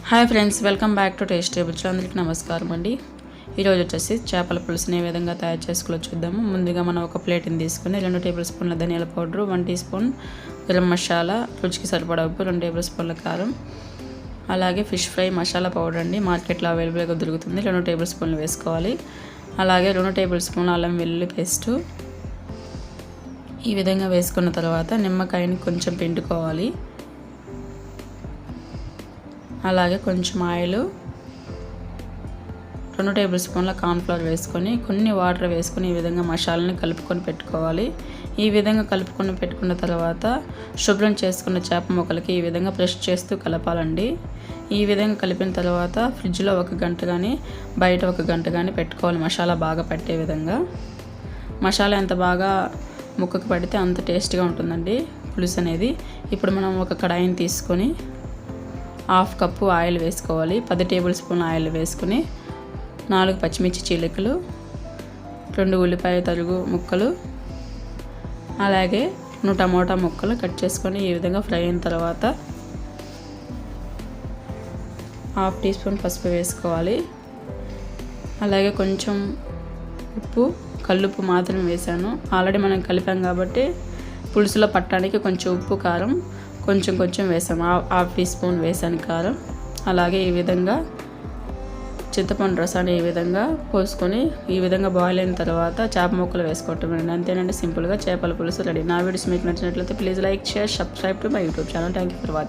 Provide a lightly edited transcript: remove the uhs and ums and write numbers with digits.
Hi friends, welcome back to taste tables. అందరికీ నమస్కారం అండి. ఈరోజు వచ్చేసి చేపల పులుసుని ఏ విధంగా తయారు చేసుకోవాలో చూద్దాము. ముందుగా మనం ఒక ప్లేట్ని తీసుకుని 2 టేబుల్ స్పూన్ల ధనియాల powder, 1 teaspoon garam masala, రుచికి సరిపడా ఉప్పు, 2 టేబుల్ స్పూన్ల కారం, అలాగే ఫిష్ ఫ్రై మసాలా పౌడర్ అండి, మార్కెట్లో అవైలబుల్గా దొరుకుతుంది, 2 టేబుల్ స్పూన్లు వేసుకోవాలి. అలాగే 2 టేబుల్ స్పూన్ల అల్లం వెల్లుల్లి పేస్టు. ఈ విధంగా వేసుకున్న తర్వాత నిమ్మకాయని కొంచెం పిండుకోవాలి. అలాగే కొంచెం ఆయిల్, 2 టేబుల్ స్పూన్ల కార్న్ఫ్లవర్ వేసుకొని కొన్ని వాటర్ వేసుకొని ఈ విధంగా మసాలాని కలుపుకొని పెట్టుకోవాలి. ఈ విధంగా కలుపుకొని పెట్టుకున్న తర్వాత శుభ్రం చేసుకున్న చేప ముక్కలకి ఈ విధంగా ప్రెస్ చేస్తూ కలపాలండి. ఈ విధంగా కలిపిన తర్వాత ఫ్రిడ్జ్లో 1 గంట కానీ బయట 1 గంట కానీ పెట్టుకోవాలి, మసాలా బాగా పట్టే విధంగా. మసాలా ఎంత బాగా ముక్కకు పడితే అంత టేస్ట్గా ఉంటుందండి పులుసు అనేది. ఇప్పుడు మనం ఒక కడాయిని తీసుకొని 1/2 కప్పు ఆయిల్ వేసుకోవాలి. 10 టేబుల్ స్పూన్ ఆయిల్ వేసుకుని 4 పచ్చిమిర్చి చీలికలు, 2 ఉల్లిపాయ తరుగు ముక్కలు, అలాగే 2 టమోటా ముక్కలు కట్ చేసుకొని ఈ విధంగా ఫ్రై అయిన తర్వాత 1/2 టీ స్పూన్ పసుపు వేసుకోవాలి. అలాగే కొంచెం ఉప్పు, కల్లుప్పు మాత్రం వేసాను. ఆల్రెడీ మనం కలిపాం కాబట్టి పులుసులో పట్టడానికి కొంచెం ఉప్పు, కారం కొంచెం వేసాము. 1/2 టీ స్పూన్ వేసాను కారం. అలాగే ఈ విధంగా చింతపండు రసాన్ని ఈ విధంగా పోసుకొని ఈ విధంగా బాయిల్ అయిన తర్వాత చేప ముక్కలు వేసుకోవటం. అంతేనండి, సింపుల్గా చేపల పులుసు రెడీ. నా వీడియోస్ మీకు నచ్చినట్లయితే please like, share, subscribe to my YouTube channel. Thank you for watching.